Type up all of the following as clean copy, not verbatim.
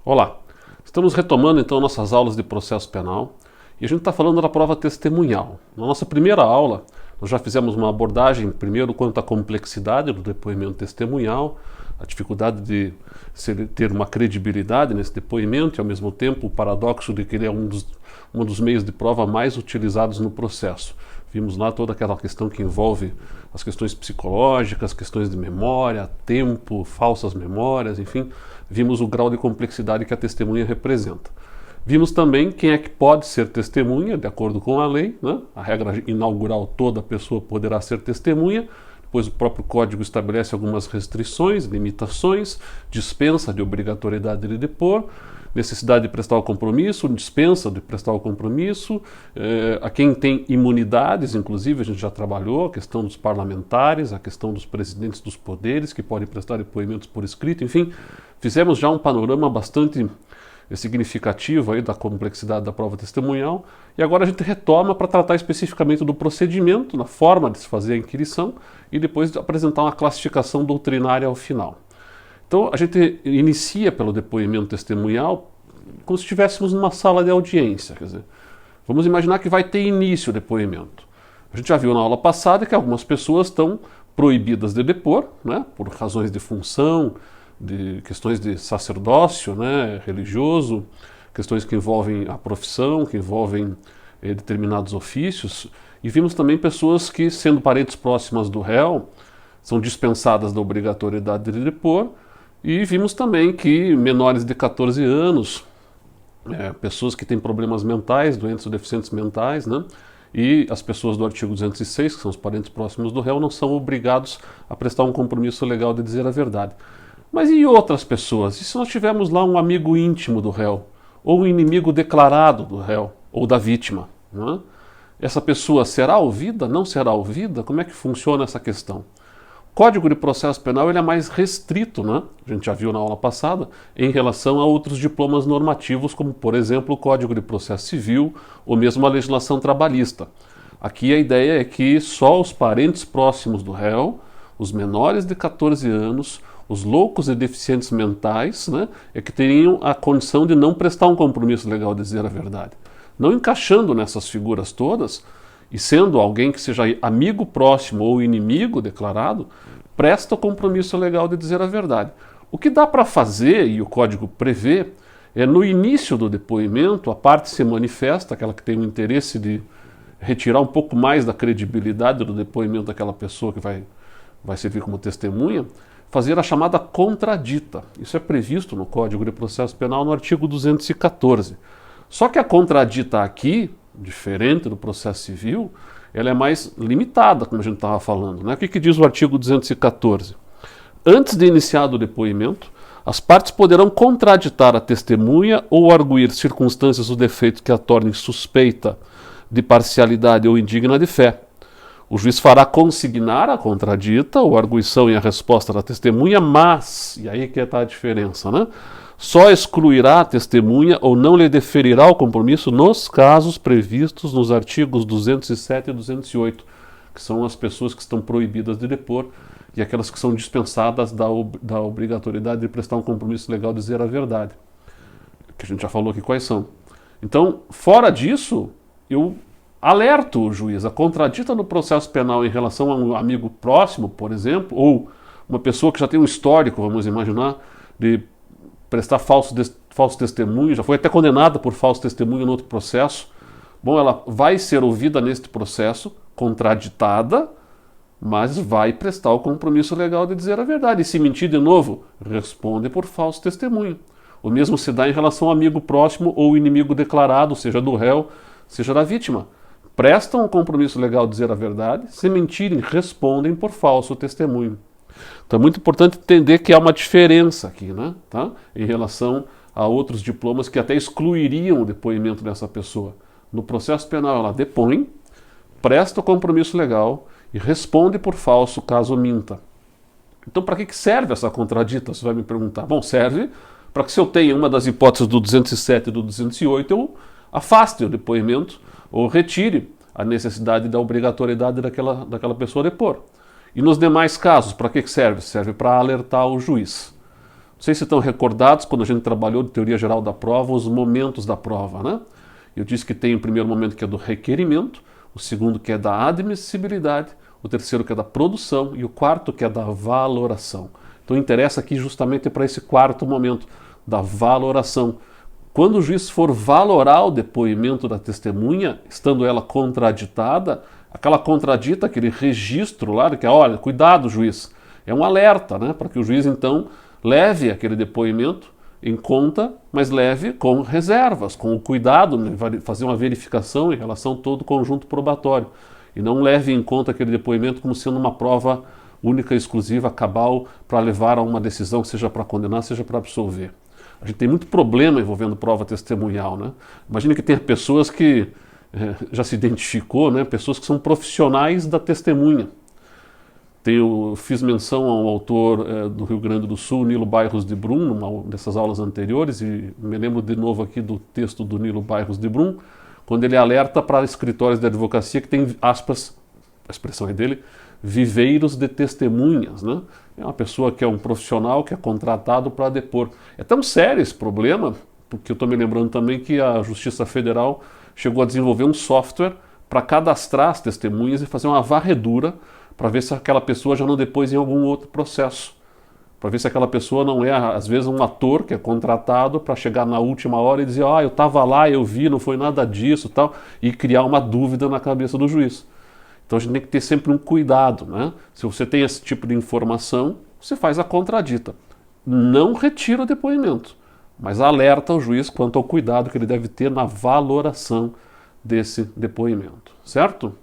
Olá, estamos retomando então nossas aulas de processo penal e a gente está falando da prova testemunhal. Na nossa primeira aula, nós já fizemos uma abordagem primeiro quanto à complexidade do depoimento testemunhal, a dificuldade de ter uma credibilidade nesse depoimento e ao mesmo tempo o paradoxo de que ele é um dos meios de prova mais utilizados no processo. Vimos lá toda aquela questão que envolve as questões psicológicas, questões de memória, tempo, falsas memórias, enfim, vimos o grau de complexidade que a testemunha representa. Vimos também quem é que pode ser testemunha, de acordo com a lei, né? A regra inaugural, toda pessoa poderá ser testemunha, depois o próprio Código estabelece algumas restrições, limitações, dispensa de obrigatoriedade de depor, necessidade de prestar o compromisso, dispensa de prestar o compromisso, a quem tem imunidades, inclusive a gente já trabalhou, a questão dos parlamentares, a questão dos presidentes dos poderes, que podem prestar depoimentos por escrito, enfim, fizemos já um panorama bastante significativo aí da complexidade da prova testemunhal, e agora a gente retoma para tratar especificamente do procedimento, na forma de se fazer a inquirição, e depois apresentar uma classificação doutrinária ao final. Então, a gente inicia pelo depoimento testemunhal como se estivéssemos numa sala de audiência. Quer dizer, vamos imaginar que vai ter início o depoimento. A gente já viu na aula passada que algumas pessoas estão proibidas de depor, né, por razões de função, de questões de sacerdócio, né, religioso, questões que envolvem a profissão, que envolvem determinados ofícios. E vimos também pessoas que, sendo parentes próximas do réu, são dispensadas da obrigatoriedade de depor. E vimos também que menores de 14 anos, pessoas que têm problemas mentais, doentes ou deficientes mentais, né, e as pessoas do artigo 206, que são os parentes próximos do réu, não são obrigados a prestar um compromisso legal de dizer a verdade. Mas e outras pessoas? E se nós tivermos lá um amigo íntimo do réu, ou um inimigo declarado do réu, ou da vítima, né? Essa pessoa será ouvida? Não será ouvida? Como é que funciona essa questão? O Código de Processo Penal ele é mais restrito, né? A gente já viu na aula passada, em relação a outros diplomas normativos, como, por exemplo, o Código de Processo Civil ou mesmo a legislação trabalhista. Aqui a ideia é que só os parentes próximos do réu, os menores de 14 anos, os loucos e deficientes mentais, né, é que teriam a condição de não prestar um compromisso legal de dizer a verdade. Não encaixando nessas figuras todas, e sendo alguém que seja amigo próximo ou inimigo declarado, presta o compromisso legal de dizer a verdade. O que dá para fazer, e o Código prevê, é no início do depoimento, a parte se manifesta, aquela que tem o interesse de retirar um pouco mais da credibilidade do depoimento daquela pessoa que vai servir como testemunha, fazer a chamada contradita. Isso é previsto no Código de Processo Penal no artigo 214. Só que a contradita aqui, diferente do processo civil, ela é mais limitada, como a gente estava falando, né? O que diz o artigo 214? Antes de iniciado o depoimento, as partes poderão contraditar a testemunha ou arguir circunstâncias ou defeitos que a tornem suspeita de parcialidade ou indigna de fé. O juiz fará consignar a contradita ou arguição e a resposta da testemunha, mas, e aí que está a diferença, né? Só excluirá a testemunha ou não lhe deferirá o compromisso nos casos previstos nos artigos 207 e 208, que são as pessoas que estão proibidas de depor e aquelas que são dispensadas da obrigatoriedade de prestar um compromisso legal de dizer a verdade, que a gente já falou aqui quais são. Então, fora disso, eu alerto o juiz, a contradita no processo penal em relação a um amigo próximo, por exemplo, ou uma pessoa que já tem um histórico, vamos imaginar, de prestar falso testemunho, já foi até condenada por falso testemunho no outro processo. Bom, ela vai ser ouvida neste processo, contraditada, mas vai prestar o compromisso legal de dizer a verdade. E se mentir de novo, responde por falso testemunho. O mesmo se dá em relação ao amigo próximo ou inimigo declarado, seja do réu, seja da vítima. Prestam um compromisso legal de dizer a verdade, se mentirem, respondem por falso testemunho. Então é muito importante entender que há uma diferença aqui, né, tá? Em relação a outros diplomas que até excluiriam o depoimento dessa pessoa. No processo penal ela depõe, presta o compromisso legal e responde por falso caso minta. Então para que serve essa contradita? Você vai me perguntar. Bom, serve para que se eu tenho uma das hipóteses do 207 e do 208, eu afaste o depoimento ou retire a necessidade da obrigatoriedade daquela pessoa depor. E nos demais casos, para que serve? Serve para alertar o juiz. sei se estão recordados, quando a gente trabalhou de teoria geral da prova, os momentos da prova, né? Eu disse que tem o primeiro momento que é do requerimento, o segundo que é da admissibilidade, o terceiro que é da produção e o quarto que é da valoração. Então interessa aqui justamente para esse quarto momento, da valoração. Quando o juiz for valorar o depoimento da testemunha, estando ela contraditada, aquela contradita, aquele registro lá, que é, olha, cuidado juiz, é um alerta, né, para que o juiz então leve aquele depoimento em conta, mas leve com reservas, com o cuidado, né, fazer uma verificação em relação a todo o conjunto probatório, e não leve em conta aquele depoimento como sendo uma prova única, exclusiva, cabal, para levar a uma decisão, seja para condenar, seja para absolver. A gente tem muito problema envolvendo prova testemunhal, né? Imagina que tem pessoas que já se identificou, né? Pessoas que são profissionais da testemunha. Eu fiz menção a um autor do Rio Grande do Sul, Nilo Bairros de Brum, numa dessas aulas anteriores, e me lembro de novo aqui do texto do Nilo Bairros de Brum, quando ele alerta para escritórios de advocacia que tem, aspas, a expressão é dele, viveiros de testemunhas, né? É uma pessoa que é um profissional que é contratado para depor. É tão sério esse problema, porque eu estou me lembrando também que a Justiça Federal chegou a desenvolver um software para cadastrar as testemunhas e fazer uma varredura para ver se aquela pessoa já não depôs em algum outro processo. Para ver se aquela pessoa não é, às vezes, um ator que é contratado para chegar na última hora e dizer, eu estava lá, eu vi, não foi nada disso, tal, e criar uma dúvida na cabeça do juiz. Então a gente tem que ter sempre um cuidado, né? Se você tem esse tipo de informação, você faz a contradita. Não retira o depoimento, mas alerta o juiz quanto ao cuidado que ele deve ter na valoração desse depoimento, certo?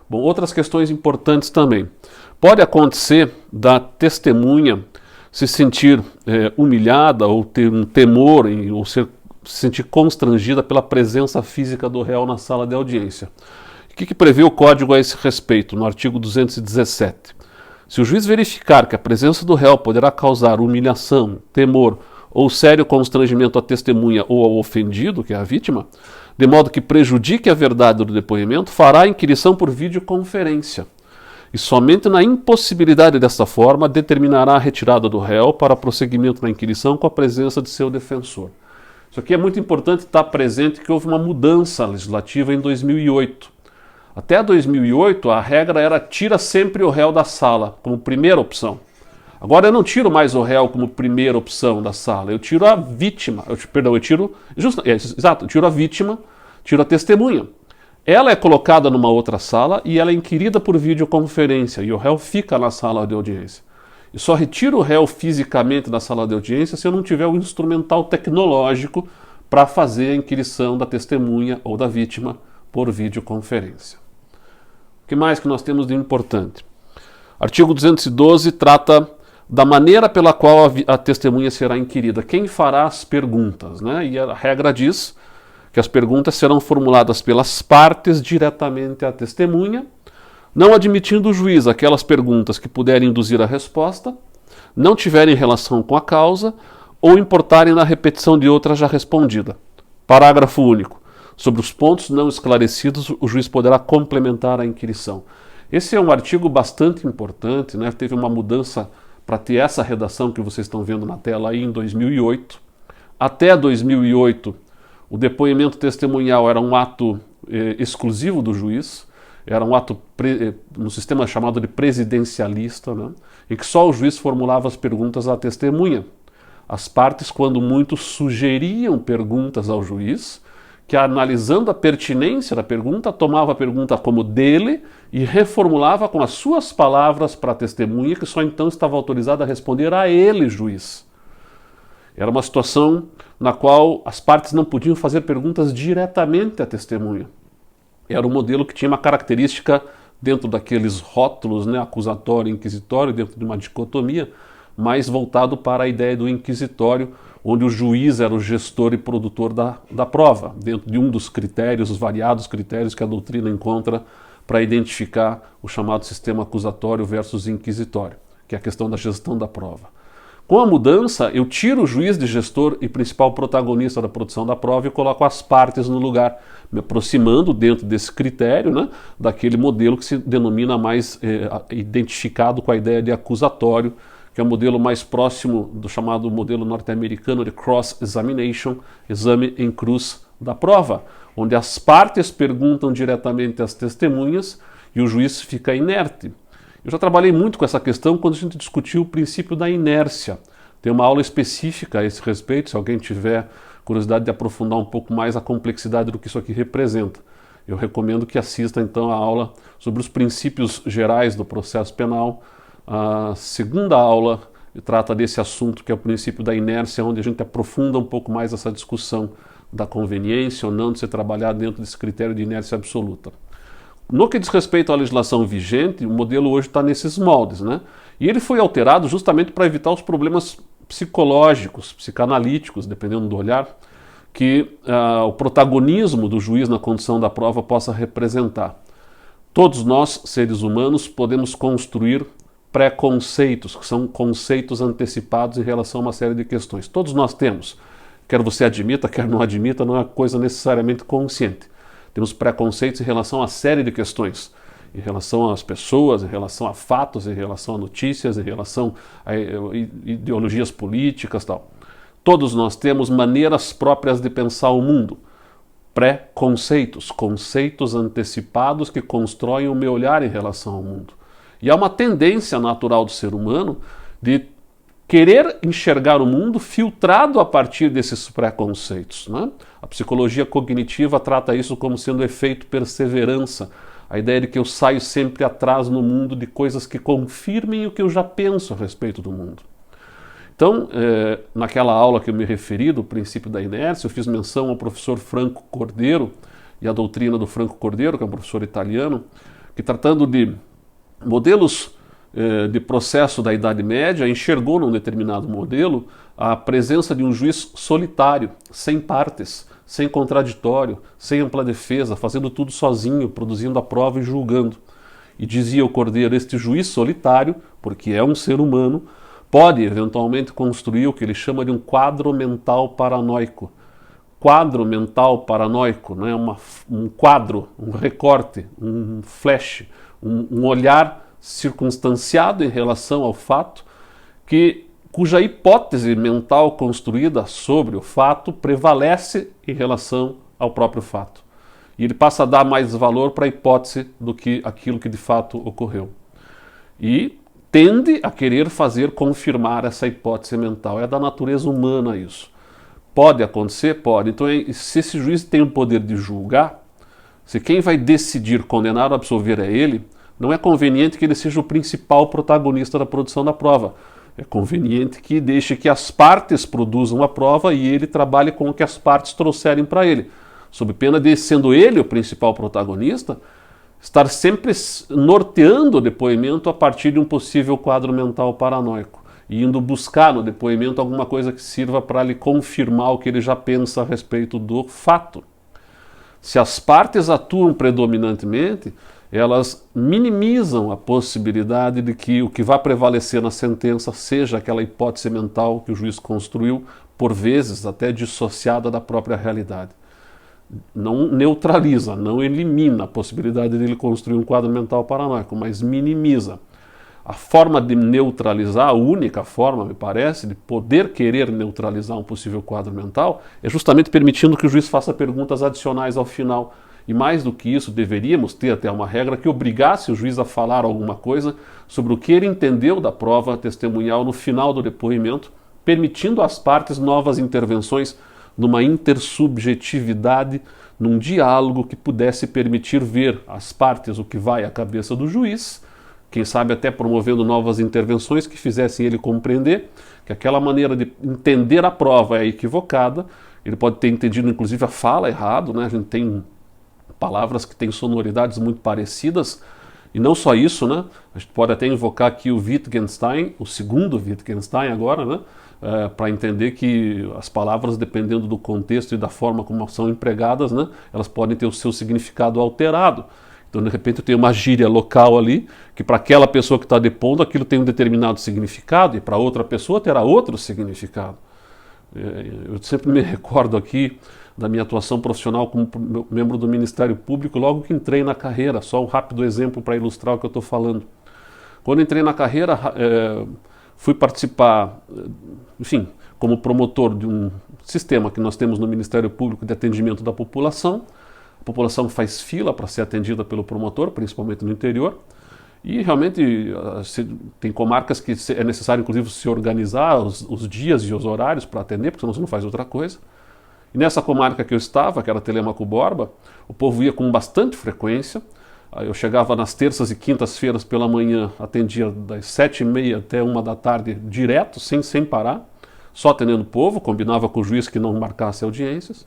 Bom, outras questões importantes também. Pode acontecer da testemunha se sentir humilhada ou ter um temor ou se sentir constrangida pela presença física do réu na sala de audiência. O que prevê o Código a esse respeito, no artigo 217? Se o juiz verificar que a presença do réu poderá causar humilhação, temor ou sério constrangimento à testemunha ou ao ofendido, que é a vítima, de modo que prejudique a verdade do depoimento, fará a inquirição por videoconferência. E somente na impossibilidade dessa forma determinará a retirada do réu para prosseguimento na inquirição com a presença de seu defensor. Isso aqui é muito importante estar presente que houve uma mudança legislativa em 2008. Até 2008, a regra era tira sempre o réu da sala, como primeira opção. Agora eu não tiro mais o réu como primeira opção da sala, eu tiro a vítima, eu tiro a vítima, tiro a testemunha. Ela é colocada numa outra sala e ela é inquirida por videoconferência e o réu fica na sala de audiência. E só retiro o réu fisicamente da sala de audiência se eu não tiver o instrumental tecnológico para fazer a inquirição da testemunha ou da vítima por videoconferência. O que mais que nós temos de importante? Artigo 212 trata da maneira pela qual a testemunha será inquirida. Quem fará as perguntas, né? E a regra diz que as perguntas serão formuladas pelas partes diretamente à testemunha, não admitindo o juiz aquelas perguntas que puderem induzir a resposta, não tiverem relação com a causa ou importarem na repetição de outra já respondida. Parágrafo único. Sobre os pontos não esclarecidos, o juiz poderá complementar a inquirição. Esse é um artigo bastante importante, né? Teve uma mudança para ter essa redação que vocês estão vendo na tela aí em 2008. Até 2008, o depoimento testemunhal era um ato exclusivo do juiz, era um ato no sistema chamado de presidencialista, né? Em que só o juiz formulava as perguntas à testemunha. As partes, quando muito, sugeriam perguntas ao juiz, que analisando a pertinência da pergunta, tomava a pergunta como dele e reformulava com as suas palavras para a testemunha, que só então estava autorizada a responder a ele, juiz. Era uma situação na qual as partes não podiam fazer perguntas diretamente à testemunha. Era um modelo que tinha uma característica dentro daqueles rótulos, né, acusatório e inquisitório, dentro de uma dicotomia, mais voltado para a ideia do inquisitório, onde o juiz era o gestor e produtor da prova, dentro de um dos critérios, os variados critérios que a doutrina encontra para identificar o chamado sistema acusatório versus inquisitório, que é a questão da gestão da prova. Com a mudança, eu tiro o juiz de gestor e principal protagonista da produção da prova e coloco as partes no lugar, me aproximando dentro desse critério, né, daquele modelo que se denomina mais identificado com a ideia de acusatório, que é o modelo mais próximo do chamado modelo norte-americano de cross-examination, exame em cruz da prova, onde as partes perguntam diretamente às testemunhas e o juiz fica inerte. Eu já trabalhei muito com essa questão quando a gente discutiu o princípio da inércia. Tem uma aula específica a esse respeito, se alguém tiver curiosidade de aprofundar um pouco mais a complexidade do que isso aqui representa. Eu recomendo que assista então a aula sobre os princípios gerais do processo penal. A segunda aula trata desse assunto, que é o princípio da inércia, onde a gente aprofunda um pouco mais essa discussão da conveniência ou não de se trabalhar dentro desse critério de inércia absoluta. No que diz respeito à legislação vigente, o modelo hoje está nesses moldes, né? E ele foi alterado justamente para evitar os problemas psicológicos, psicanalíticos, dependendo do olhar, que o protagonismo do juiz na condução da prova possa representar. Todos nós, seres humanos, podemos construir preconceitos, que são conceitos antecipados em relação a uma série de questões. Todos nós temos. Quer você admita, quer não admita, não é coisa necessariamente consciente. Temos preconceitos em relação a série de questões, em relação às pessoas, em relação a fatos, em relação a notícias, em relação a ideologias políticas e tal. Todos nós temos maneiras próprias de pensar o mundo. Preconceitos, conceitos antecipados que constroem o meu olhar em relação ao mundo. E há uma tendência natural do ser humano de querer enxergar o mundo filtrado a partir desses preconceitos, né? A psicologia cognitiva trata isso como sendo efeito perseverança, a ideia de que eu saio sempre atrás no mundo de coisas que confirmem o que eu já penso a respeito do mundo. Então, naquela aula que eu me referi, do princípio da inércia, eu fiz menção ao professor Franco Cordeiro e à doutrina do Franco Cordeiro, que é um professor italiano, que tratando de modelos de processo da Idade Média, enxergou num determinado modelo a presença de um juiz solitário, sem partes, sem contraditório, sem ampla defesa, fazendo tudo sozinho, produzindo a prova e julgando. E dizia o Cordeiro, este juiz solitário, porque é um ser humano, pode eventualmente construir o que ele chama de um quadro mental paranoico. Quadro mental paranoico, não é um quadro, um recorte, um flash, um olhar circunstanciado em relação ao fato, cuja hipótese mental construída sobre o fato prevalece em relação ao próprio fato. E ele passa a dar mais valor para a hipótese do que aquilo que de fato ocorreu. E tende a querer fazer confirmar essa hipótese mental. É da natureza humana isso. Pode acontecer? Pode. Então, se esse juiz tem o poder de julgar, se quem vai decidir condenar ou absolver é ele, não é conveniente que ele seja o principal protagonista da produção da prova. É conveniente que deixe que as partes produzam a prova e ele trabalhe com o que as partes trouxerem para ele. Sob pena de, sendo ele o principal protagonista, estar sempre norteando o depoimento a partir de um possível quadro mental paranoico e indo buscar no depoimento alguma coisa que sirva para lhe confirmar o que ele já pensa a respeito do fato. Se as partes atuam predominantemente, elas minimizam a possibilidade de que o que vai prevalecer na sentença seja aquela hipótese mental que o juiz construiu, por vezes até dissociada da própria realidade. Não neutraliza, não elimina a possibilidade de ele construir um quadro mental paranoico, mas minimiza. A forma de neutralizar, a única forma, me parece, de poder querer neutralizar um possível quadro mental, é justamente permitindo que o juiz faça perguntas adicionais ao final. E mais do que isso, deveríamos ter até uma regra que obrigasse o juiz a falar alguma coisa sobre o que ele entendeu da prova testemunhal no final do depoimento, permitindo às partes novas intervenções numa intersubjetividade, num diálogo que pudesse permitir ver às partes o que vai à cabeça do juiz, quem sabe até promovendo novas intervenções que fizessem ele compreender que aquela maneira de entender a prova é equivocada. Ele pode ter entendido inclusive a fala errado, né? A gente tem palavras que têm sonoridades muito parecidas, e não só isso, né? A gente pode até invocar aqui o Wittgenstein, o segundo Wittgenstein agora, né? Para entender que as palavras, dependendo do contexto e da forma como são empregadas, né? Elas podem ter o seu significado alterado. Então, de repente, eu tenho uma gíria local ali, que para aquela pessoa que está depondo, aquilo tem um determinado significado, e para outra pessoa terá outro significado. Eu sempre me recordo aqui da minha atuação profissional como membro do Ministério Público, logo que entrei na carreira, só um rápido exemplo para ilustrar o que eu estou falando. Quando entrei na carreira, fui participar, enfim, como promotor de um sistema que nós temos no Ministério Público de atendimento da população. A população faz fila para ser atendida pelo promotor, principalmente no interior. E realmente tem comarcas que é necessário, inclusive, se organizar os dias e os horários para atender, porque senão você não faz outra coisa. E nessa comarca que eu estava, que era Telêmaco Borba, o povo ia com bastante frequência. Eu chegava nas terças e quintas-feiras pela manhã, atendia das 7h30 até 1 da tarde, direto, sem parar, só atendendo o povo, combinava com o juiz que não marcasse audiências.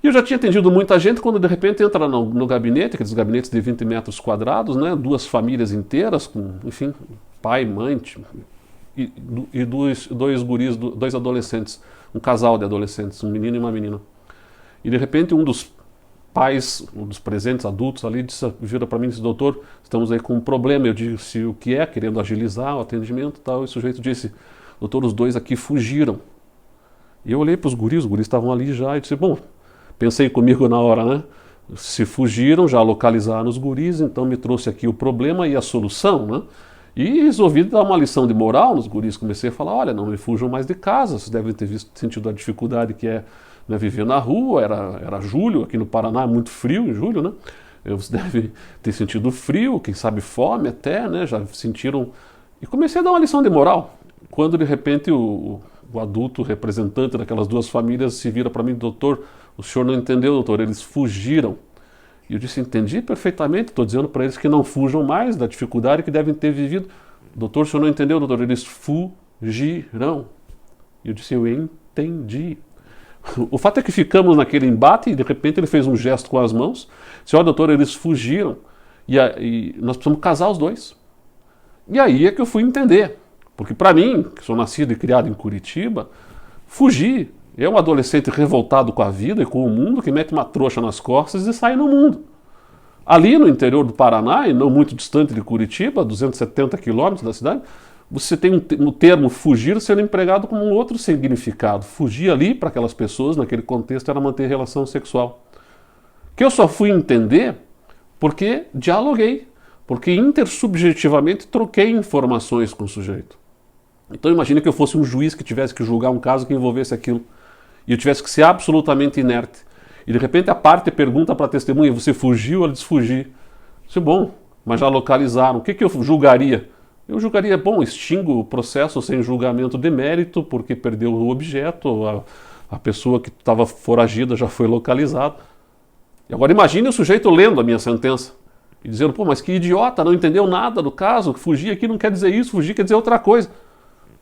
E eu já tinha atendido muita gente quando de repente entra no gabinete, aqueles gabinetes de 20 metros quadrados, né, 2 famílias inteiras, com, enfim, pai, mãe, e dois guris, 2 adolescentes, um casal de adolescentes, um menino e uma menina. E de repente um dos pais, um dos presentes adultos ali, vira para mim e disse: doutor, estamos aí com um problema. Eu disse o que é, querendo agilizar o atendimento e tal. E o sujeito disse: doutor, os 2 aqui fugiram. E eu olhei para os guris estavam ali já, e disse: bom, pensei comigo na hora, né? Se fugiram, já localizaram os guris, então me trouxe aqui o problema e a solução, né? E resolvi dar uma lição de moral nos guris. Comecei a falar: olha, não me fujam mais de casa, vocês devem ter sentido a dificuldade que é, né, viver na rua. Era julho, aqui no Paraná é muito frio em julho, né? Vocês devem ter sentido frio, quem sabe fome até, né? Já sentiram... E comecei a dar uma lição de moral. Quando de repente o adulto representante daquelas 2 famílias se vira para mim: doutor, o senhor não entendeu, doutor, eles fugiram. E eu disse: entendi perfeitamente, estou dizendo para eles que não fujam mais da dificuldade que devem ter vivido. Doutor, o senhor não entendeu, doutor, eles fugirão. E eu disse: eu entendi. O fato é que ficamos naquele embate e de repente ele fez um gesto com as mãos. Disse: olha, doutor, eles fugiram e nós precisamos casar os 2. E aí é que eu fui entender. Porque para mim, que sou nascido e criado em Curitiba, fugir é um adolescente revoltado com a vida e com o mundo, que mete uma trouxa nas costas e sai no mundo. Ali no interior do Paraná, e não muito distante de Curitiba, 270 quilômetros da cidade, você tem o termo fugir sendo empregado como um outro significado. Fugir ali, para aquelas pessoas, naquele contexto, era manter relação sexual. Que eu só fui entender porque dialoguei, porque intersubjetivamente troquei informações com o sujeito. Então imagine que eu fosse um juiz que tivesse que julgar um caso que envolvesse aquilo, e eu tivesse que ser absolutamente inerte. E de repente a parte pergunta para a testemunha: você fugiu? Ela diz: fugi. Isso é bom, mas já localizaram. O que eu julgaria? Eu julgaria: bom, extingo o processo sem julgamento de mérito, porque perdeu o objeto, a pessoa que estava foragida já foi localizada. E agora imagine o sujeito lendo a minha sentença e dizendo: pô, mas que idiota, não entendeu nada do caso, fugir aqui não quer dizer isso, fugir quer dizer outra coisa.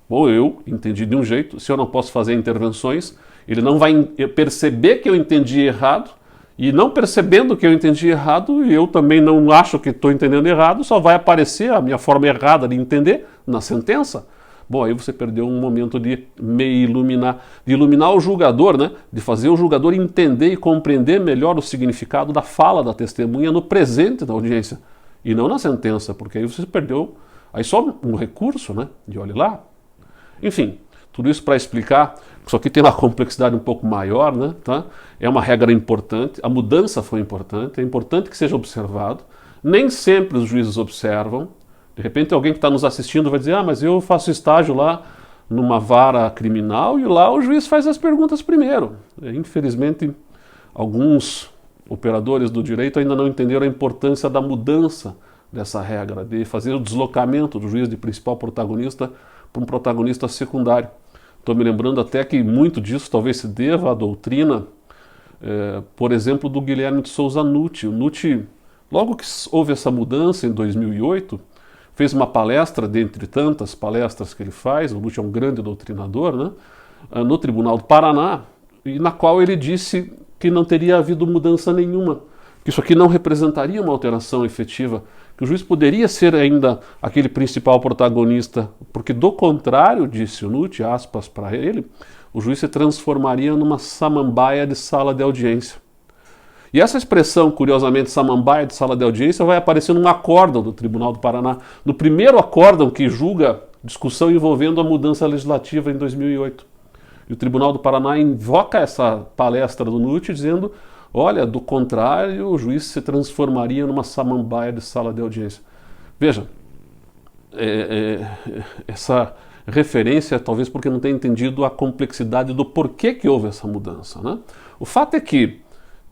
Bom, eu entendi de um jeito, se eu não posso fazer intervenções, ele não vai perceber que eu entendi errado, e não percebendo que eu entendi errado, e eu também não acho que estou entendendo errado, só vai aparecer a minha forma errada de entender na sentença. Bom, aí você perdeu um momento de me iluminar, de iluminar o julgador, né? De fazer o julgador entender e compreender melhor o significado da fala da testemunha no presente da audiência, e não na sentença, porque aí você perdeu, aí só um recurso, né? De olhe lá. Enfim, tudo isso para explicar que isso aqui tem uma complexidade um pouco maior, né? Tá? É uma regra importante, a mudança foi importante, é importante que seja observado. Nem sempre os juízes observam. De repente alguém que está nos assistindo vai dizer: ah, mas eu faço estágio lá numa vara criminal e lá o juiz faz as perguntas primeiro. Infelizmente, alguns operadores do direito ainda não entenderam a importância da mudança dessa regra, de fazer o deslocamento do juiz de principal protagonista para um protagonista secundário. Estou me lembrando até que muito disso talvez se deva à doutrina, por exemplo, do Guilherme de Souza Nutti. O Nutti, logo que houve essa mudança em 2008, fez uma palestra, dentre tantas palestras que ele faz, o Nutti é um grande doutrinador, né, no Tribunal do Paraná, e na qual ele disse que não teria havido mudança nenhuma, que isso aqui não representaria uma alteração efetiva, que o juiz poderia ser ainda aquele principal protagonista, porque do contrário, disse o Nutti, aspas para ele, o juiz se transformaria numa samambaia de sala de audiência. E essa expressão, curiosamente, samambaia de sala de audiência, vai aparecer num acórdão do Tribunal do Paraná, no primeiro acórdão que julga discussão envolvendo a mudança legislativa em 2008. E o Tribunal do Paraná invoca essa palestra do Nutti dizendo: olha, do contrário, o juiz se transformaria numa samambaia de sala de audiência. Veja, referência, talvez porque não tenha entendido a complexidade do porquê que houve essa mudança, né? O fato é que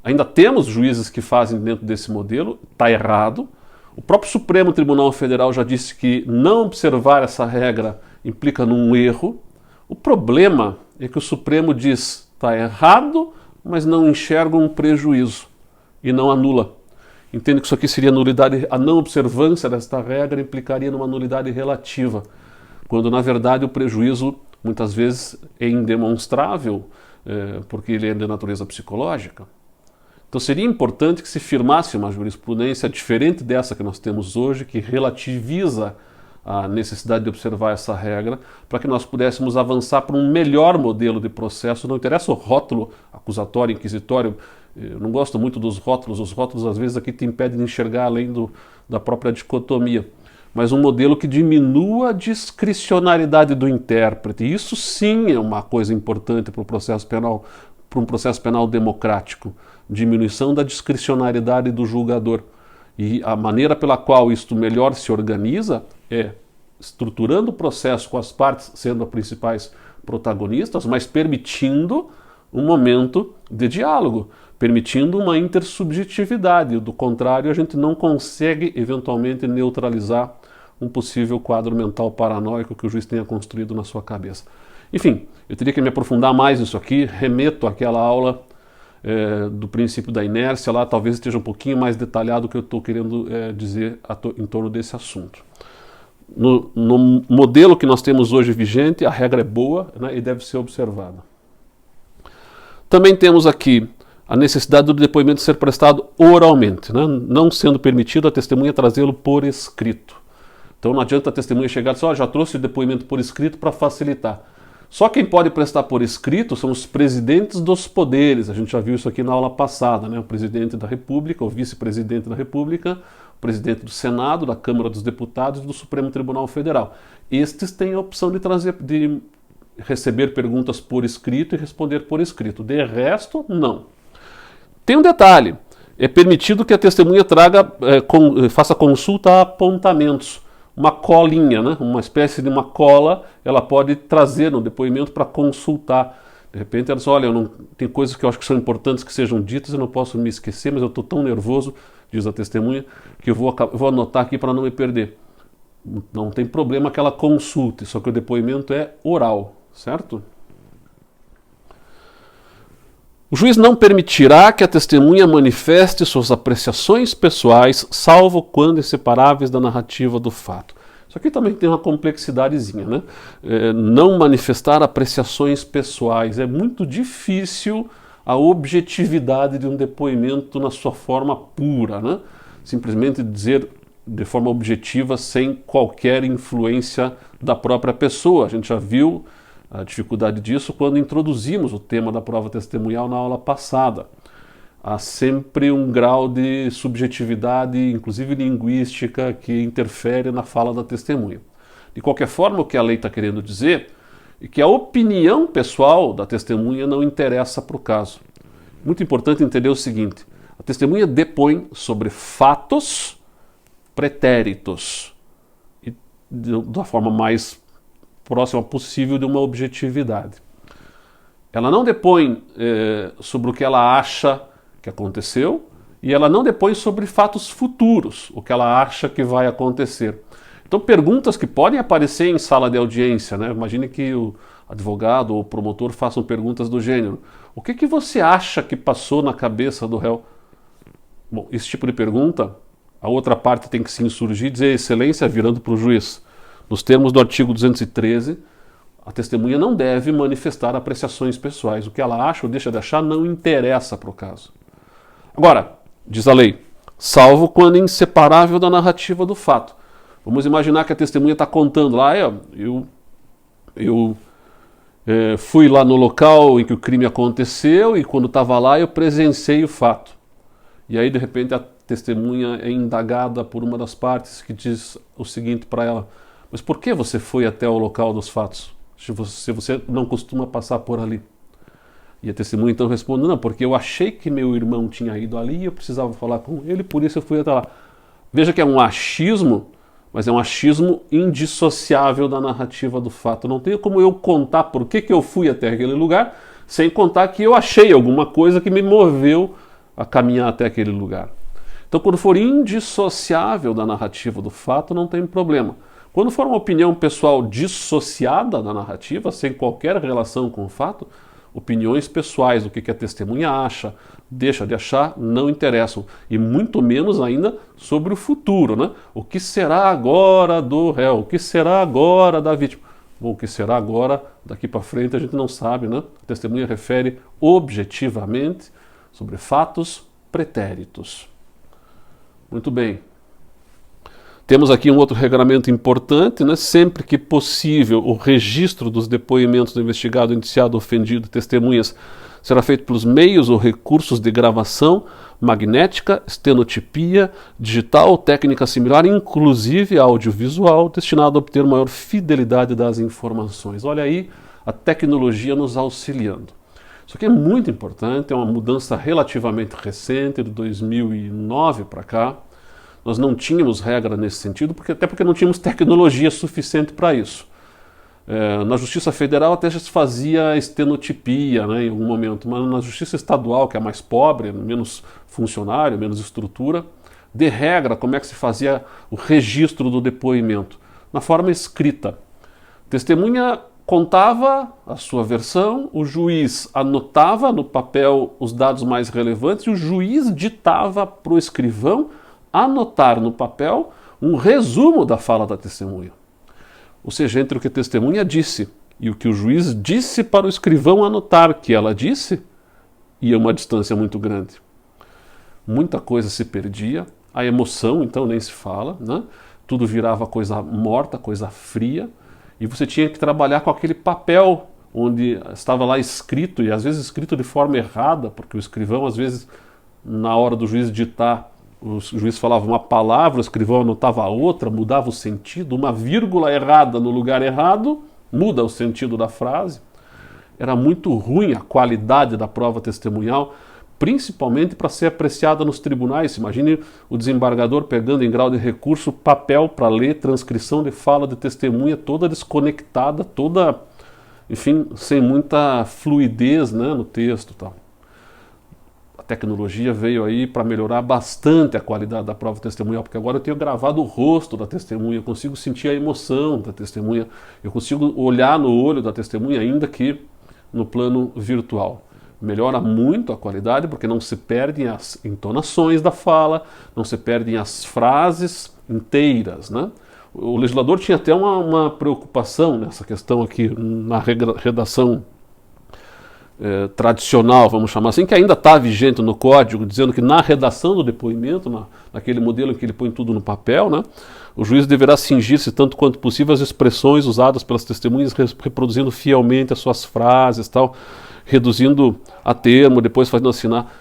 ainda temos juízes que fazem dentro desse modelo, está errado. O próprio Supremo Tribunal Federal já disse que não observar essa regra implica num erro. O problema é que o Supremo diz está errado, mas não enxerga um prejuízo e não anula. Entende que isso aqui seria nulidade, a não observância desta regra implicaria numa nulidade relativa, quando na verdade o prejuízo muitas vezes é indemonstrável, porque ele é de natureza psicológica. Então seria importante que se firmasse uma jurisprudência diferente dessa que nós temos hoje, que relativiza a necessidade de observar essa regra, para que nós pudéssemos avançar para um melhor modelo de processo. Não interessa o rótulo acusatório, inquisitório, eu não gosto muito dos rótulos, os rótulos às vezes aqui te impedem de enxergar além da própria dicotomia, mas um modelo que diminua a discricionariedade do intérprete. Isso sim é uma coisa importante para o processo penal, para um processo penal democrático, diminuição da discricionariedade do julgador. E a maneira pela qual isto melhor se organiza é estruturando o processo com as partes sendo as principais protagonistas, mas permitindo um momento de diálogo, permitindo uma intersubjetividade. Do contrário, a gente não consegue eventualmente neutralizar um possível quadro mental paranoico que o juiz tenha construído na sua cabeça. Enfim, eu teria que me aprofundar mais nisso aqui, remeto àquela aula do princípio da inércia, lá talvez esteja um pouquinho mais detalhado o que eu estou querendo dizer em torno desse assunto. No modelo que nós temos hoje vigente, a regra é boa, né, e deve ser observada. Também temos aqui a necessidade do depoimento ser prestado oralmente, né, não sendo permitido a testemunha trazê-lo por escrito. Então não adianta a testemunha chegar e dizer, já trouxe o depoimento por escrito para facilitar. Só quem pode prestar por escrito são os presidentes dos poderes. A gente já viu isso aqui na aula passada, né? O presidente da República, o vice-presidente da República, o presidente do Senado, da Câmara dos Deputados e do Supremo Tribunal Federal. Estes têm a opção de receber perguntas por escrito e responder por escrito. De resto, não. Tem um detalhe. É permitido que a testemunha faça consulta a apontamentos. Uma colinha, né? Uma espécie de uma cola, ela pode trazer no depoimento para consultar. De repente ela diz, olha, tem coisas que eu acho que são importantes que sejam ditas, eu não posso me esquecer, mas eu estou tão nervoso, diz a testemunha, que eu vou anotar aqui para não me perder. Não tem problema que ela consulte, só que o depoimento é oral, certo? O juiz não permitirá que a testemunha manifeste suas apreciações pessoais, salvo quando inseparáveis da narrativa do fato. Isso aqui também tem uma complexidadezinha, né? Não manifestar apreciações pessoais. É muito difícil a objetividade de um depoimento na sua forma pura, né? Simplesmente dizer de forma objetiva, sem qualquer influência da própria pessoa. A gente já viu a dificuldade disso quando introduzimos o tema da prova testemunhal na aula passada. Há sempre um grau de subjetividade, inclusive linguística, que interfere na fala da testemunha. De qualquer forma, o que a lei está querendo dizer é que a opinião pessoal da testemunha não interessa para o caso. Muito importante entender o seguinte, a testemunha depõe sobre fatos pretéritos, e da forma mais próxima possível de uma objetividade. Ela não depõe sobre o que ela acha que aconteceu e ela não depõe sobre fatos futuros, o que ela acha que vai acontecer. Então perguntas que podem aparecer em sala de audiência, né? Imagine que o advogado ou o promotor façam perguntas do gênero. O que você acha que passou na cabeça do réu? Bom, esse tipo de pergunta, a outra parte tem que se insurgir e dizer, excelência, virando para o juiz. Nos termos do artigo 213, a testemunha não deve manifestar apreciações pessoais. O que ela acha ou deixa de achar não interessa para o caso. Agora, diz a lei, salvo quando inseparável da narrativa do fato. Vamos imaginar que a testemunha está contando lá, eu fui lá no local em que o crime aconteceu e quando estava lá eu presenciei o fato. E aí de repente a testemunha é indagada por uma das partes que diz o seguinte para ela, mas por que você foi até o local dos fatos, se você não costuma passar por ali? E a testemunha então responde, não, porque eu achei que meu irmão tinha ido ali e eu precisava falar com ele, por isso eu fui até lá. Veja que é um achismo, mas é um achismo indissociável da narrativa do fato. Não tem como eu contar por que eu fui até aquele lugar, sem contar que eu achei alguma coisa que me moveu a caminhar até aquele lugar. Então, quando for indissociável da narrativa do fato, não tem problema. Quando for uma opinião pessoal dissociada da narrativa, sem qualquer relação com o fato, opiniões pessoais, o que a testemunha acha, deixa de achar, não interessam. E muito menos ainda sobre o futuro, né? O que será agora do réu? O que será agora da vítima? Bom, o que será agora, daqui para frente, a gente não sabe, né? A testemunha refere objetivamente sobre fatos pretéritos. Muito bem. Temos aqui um outro regramento importante, né? Sempre que possível, o registro dos depoimentos do investigado, indiciado, ofendido, testemunhas, será feito pelos meios ou recursos de gravação, magnética, estenotipia, digital ou técnica similar, inclusive audiovisual, destinado a obter maior fidelidade das informações. Olha aí a tecnologia nos auxiliando. Isso aqui é muito importante, é uma mudança relativamente recente, de 2009 para cá. Nós não tínhamos regra nesse sentido, até porque não tínhamos tecnologia suficiente para isso. Na Justiça Federal até já se fazia estenotipia, né, em algum momento, mas na Justiça Estadual, que é mais pobre, menos funcionário, menos estrutura, de regra, como é que se fazia o registro do depoimento? Na forma escrita. Testemunha contava a sua versão, o juiz anotava no papel os dados mais relevantes e o juiz ditava para o escrivão anotar no papel um resumo da fala da testemunha. Ou seja, entre o que a testemunha disse e o que o juiz disse para o escrivão anotar que ela disse, ia uma distância muito grande. Muita coisa se perdia, a emoção então nem se fala, né? Tudo virava coisa morta, coisa fria, e você tinha que trabalhar com aquele papel onde estava lá escrito, e às vezes escrito de forma errada, porque o escrivão às vezes, na hora do juiz ditar, o juiz falava uma palavra, o escrivão anotava outra, mudava o sentido, uma vírgula errada no lugar errado, muda o sentido da frase. Era muito ruim a qualidade da prova testemunhal, principalmente para ser apreciada nos tribunais. Imagine o desembargador pegando em grau de recurso papel para ler transcrição de fala de testemunha toda desconectada, toda, enfim, sem muita fluidez, né, no texto e tal. A tecnologia veio aí para melhorar bastante a qualidade da prova testemunhal, porque agora eu tenho gravado o rosto da testemunha, eu consigo sentir a emoção da testemunha, eu consigo olhar no olho da testemunha, ainda que no plano virtual. Melhora muito a qualidade, porque não se perdem as entonações da fala, não se perdem as frases inteiras, né? O legislador tinha até uma preocupação nessa questão aqui, na redação tradicional, vamos chamar assim, que ainda está vigente no código, dizendo que na redação do depoimento, naquele modelo em que ele põe tudo no papel, né, o juiz deverá cingir-se tanto quanto possível às expressões usadas pelas testemunhas, reproduzindo fielmente as suas frases, tal, reduzindo a termo, depois fazendo assinar.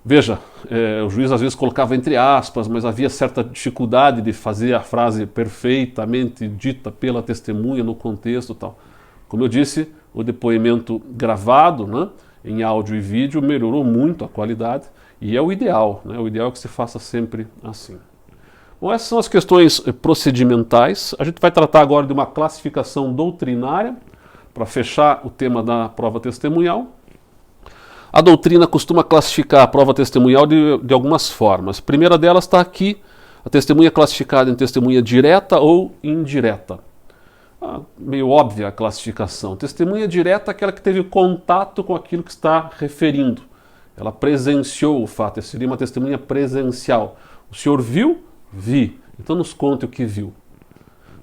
Veja, o juiz às vezes colocava entre aspas, mas havia certa dificuldade de fazer a frase perfeitamente dita pela testemunha no contexto, tal. Como eu disse, o depoimento gravado, né, em áudio e vídeo melhorou muito a qualidade e é o ideal, né? O ideal é que se faça sempre assim. Bom, essas são as questões procedimentais. A gente vai tratar agora de uma classificação doutrinária para fechar o tema da prova testemunhal. A doutrina costuma classificar a prova testemunhal de algumas formas. A primeira delas está aqui, a testemunha classificada em testemunha direta ou indireta. Meio óbvia a classificação. Testemunha direta é aquela que teve contato com aquilo que está referindo. Ela presenciou o fato, essa seria uma testemunha presencial. O senhor viu? Vi. Então nos conte o que viu.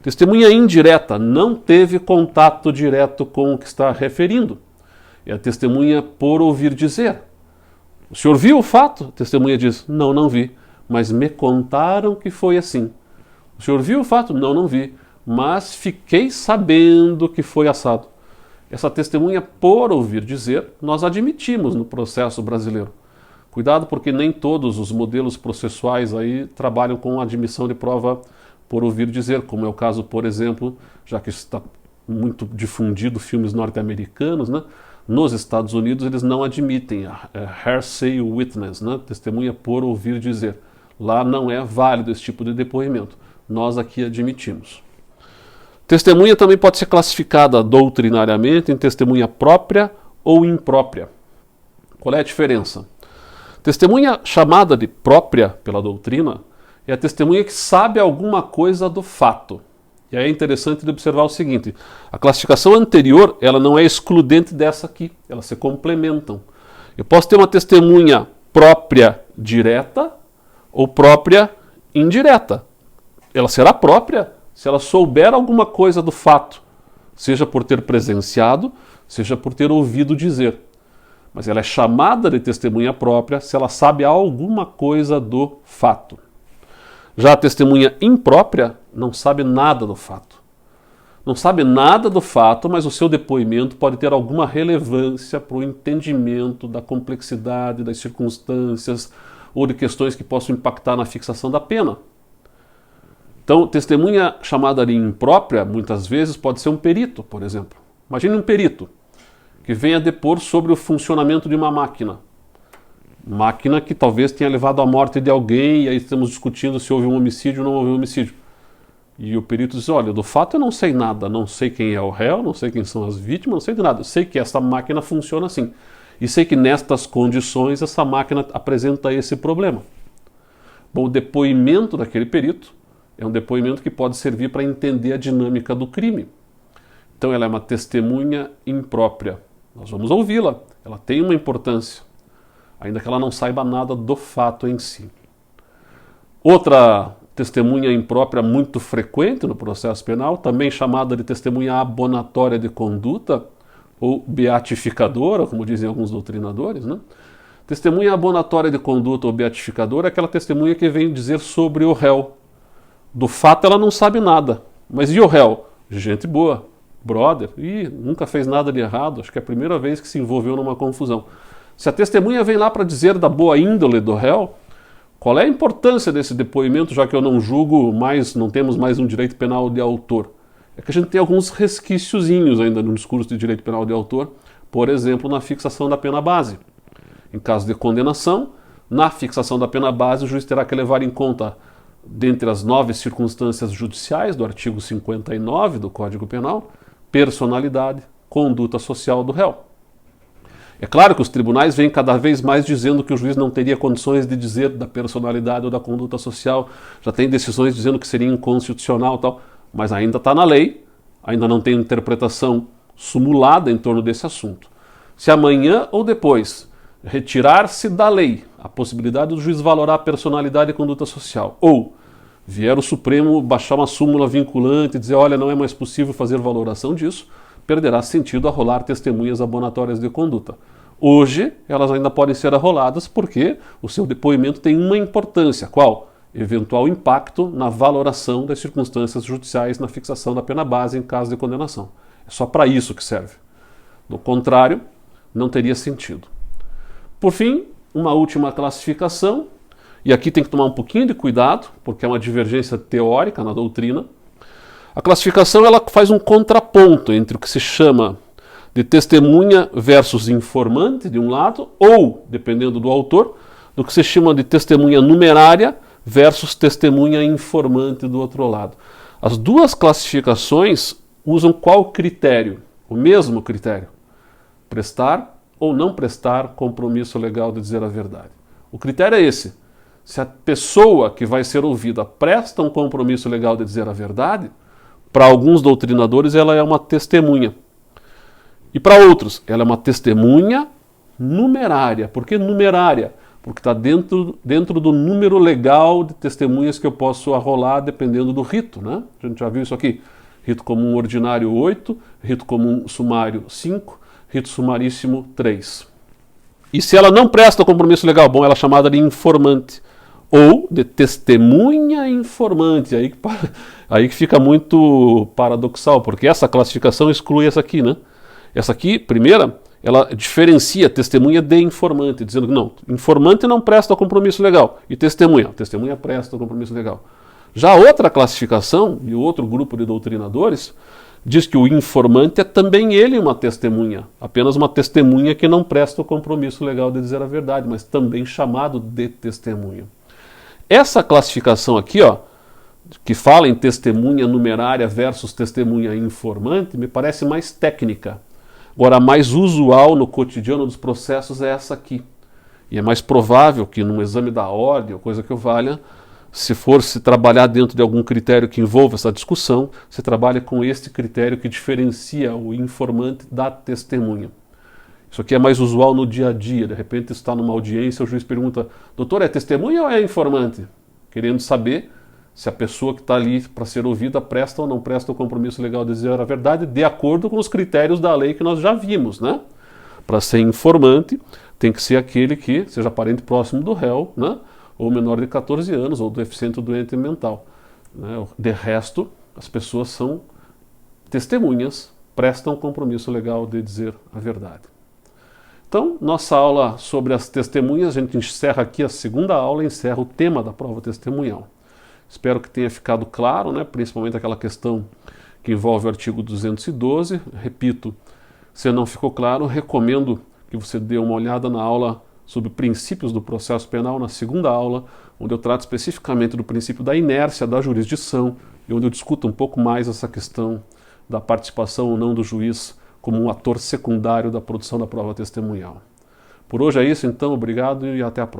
Testemunha indireta, não teve contato direto com o que está referindo. É a testemunha por ouvir dizer. O senhor viu o fato? A testemunha diz, não, não vi, mas me contaram que foi assim. O senhor viu o fato? Não, não vi, mas fiquei sabendo que foi assado. Essa testemunha por ouvir dizer, nós admitimos no processo brasileiro. Cuidado, porque nem todos os modelos processuais aí trabalham com admissão de prova por ouvir dizer, como é o caso, por exemplo, já que está muito difundido filmes norte-americanos, né? Nos Estados Unidos eles não admitem a hearsay witness, né? Testemunha por ouvir dizer. Lá não é válido esse tipo de depoimento. nós aqui admitimos. Testemunha também pode ser classificada doutrinariamente em testemunha própria ou imprópria. Qual é a diferença? Testemunha chamada de própria pela doutrina é a testemunha que sabe alguma coisa do fato. E aí é interessante de observar o seguinte: a classificação anterior ela não é excludente dessa aqui, elas se complementam. Eu posso ter uma testemunha própria direta ou própria indireta. Ela será própria se ela souber alguma coisa do fato, seja por ter presenciado, seja por ter ouvido dizer. Mas ela é chamada de testemunha própria se ela sabe alguma coisa do fato. Já a testemunha imprópria não sabe nada do fato. Não sabe nada do fato, mas o seu depoimento pode ter alguma relevância para o entendimento da complexidade das circunstâncias ou de questões que possam impactar na fixação da pena. Então, testemunha chamada de imprópria, muitas vezes, pode ser um perito, por exemplo. Imagine um perito que venha depor sobre o funcionamento de uma máquina. Máquina que talvez tenha levado à morte de alguém, e aí estamos discutindo se houve um homicídio ou não houve um homicídio. E o perito diz: olha, do fato eu não sei nada, não sei quem é o réu, não sei quem são as vítimas, não sei de nada. Eu sei que essa máquina funciona assim. E sei que nestas condições essa máquina apresenta esse problema. Bom, o depoimento daquele perito é um depoimento que pode servir para entender a dinâmica do crime. Então ela é uma testemunha imprópria. Nós vamos ouvi-la, ela tem uma importância, ainda que ela não saiba nada do fato em si. Outra testemunha imprópria muito frequente no processo penal, também chamada de testemunha abonatória de conduta, ou beatificadora, como dizem alguns doutrinadores, né? Testemunha abonatória de conduta ou beatificadora é aquela testemunha que vem dizer sobre o réu. Do fato ela não sabe nada, mas e o réu? Gente boa, brother, nunca fez nada de errado, acho que é a primeira vez que se envolveu numa confusão. Se a testemunha vem lá para dizer da boa índole do réu, qual é a importância desse depoimento, já que eu não julgo mais, não temos mais um direito penal de autor? É que a gente tem alguns resquíciozinhos ainda no discurso de direito penal de autor, por exemplo, na fixação da pena base. Em caso de condenação, na fixação da pena base, o juiz terá que levar em conta, dentre as 9 circunstâncias judiciais do artigo 59 do Código Penal, personalidade, conduta social do réu. É claro que os tribunais vêm cada vez mais dizendo que o juiz não teria condições de dizer da personalidade ou da conduta social, já tem decisões dizendo que seria inconstitucional e tal, mas ainda está na lei, ainda não tem interpretação sumulada em torno desse assunto. Se amanhã ou depois retirar-se da lei a possibilidade do juiz valorar a personalidade e conduta social, ou vier o Supremo baixar uma súmula vinculante e dizer, olha, não é mais possível fazer valoração disso, perderá sentido arrolar testemunhas abonatórias de conduta. Hoje, elas ainda podem ser arroladas porque o seu depoimento tem uma importância. Qual? Eventual impacto na valoração das circunstâncias judiciais na fixação da pena base em caso de condenação. É só para isso que serve. Do contrário, não teria sentido. Por fim, uma última classificação, e aqui tem que tomar um pouquinho de cuidado, porque é uma divergência teórica na doutrina. A classificação ela faz um contraponto entre o que se chama de testemunha versus informante, de um lado, ou, dependendo do autor, do que se chama de testemunha numerária versus testemunha informante do outro lado. As duas classificações usam qual critério? O mesmo critério. Prestar ou não prestar compromisso legal de dizer a verdade. O critério é esse. Se a pessoa que vai ser ouvida presta um compromisso legal de dizer a verdade, para alguns doutrinadores ela é uma testemunha. E para outros, ela é uma testemunha numerária. Por que numerária? Porque está dentro do número legal de testemunhas que eu posso arrolar dependendo do rito, né? A gente já viu isso aqui. Rito comum ordinário 8, rito comum sumário 5, rito sumaríssimo 3. E se ela não presta compromisso legal, bom, ela é chamada de informante. Ou de testemunha informante. Aí que fica muito paradoxal, porque essa classificação exclui essa aqui, né? Essa aqui, primeira, ela diferencia testemunha de informante, dizendo que não, informante não presta compromisso legal, e testemunha presta compromisso legal. Já a outra classificação, e o outro grupo de doutrinadores, diz que o informante é também ele uma testemunha, apenas uma testemunha que não presta o compromisso legal de dizer a verdade, mas também chamado de testemunha. Essa classificação aqui, ó, que fala em testemunha numerária versus testemunha informante, me parece mais técnica. Agora, a mais usual no cotidiano dos processos é essa aqui. E é mais provável que num exame da ordem, ou coisa que o valha, se for se trabalhar dentro de algum critério que envolva essa discussão, se trabalha com este critério que diferencia o informante da testemunha. Isso aqui é mais usual no dia a dia. De repente está numa audiência, o juiz pergunta: doutor, é testemunha ou é informante? Querendo saber se a pessoa que está ali para ser ouvida presta ou não presta o compromisso legal de dizer a verdade, de acordo com os critérios da lei que nós já vimos, né? Para ser informante, tem que ser aquele que seja parente próximo do réu, né? Ou menor de 14 anos, ou deficiente ou doente mental, né? De resto, as pessoas são testemunhas, prestam compromisso legal de dizer a verdade. Então, nossa aula sobre as testemunhas, a gente encerra aqui a segunda aula, encerra o tema da prova testemunhal. Espero que tenha ficado claro, né? Principalmente aquela questão que envolve o artigo 212. Repito, se não ficou claro, recomendo que você dê uma olhada na aula sobre princípios do processo penal, na segunda aula, onde eu trato especificamente do princípio da inércia da jurisdição e onde eu discuto um pouco mais essa questão da participação ou não do juiz como um ator secundário da produção da prova testemunhal. Por hoje é isso, então, obrigado e até a próxima.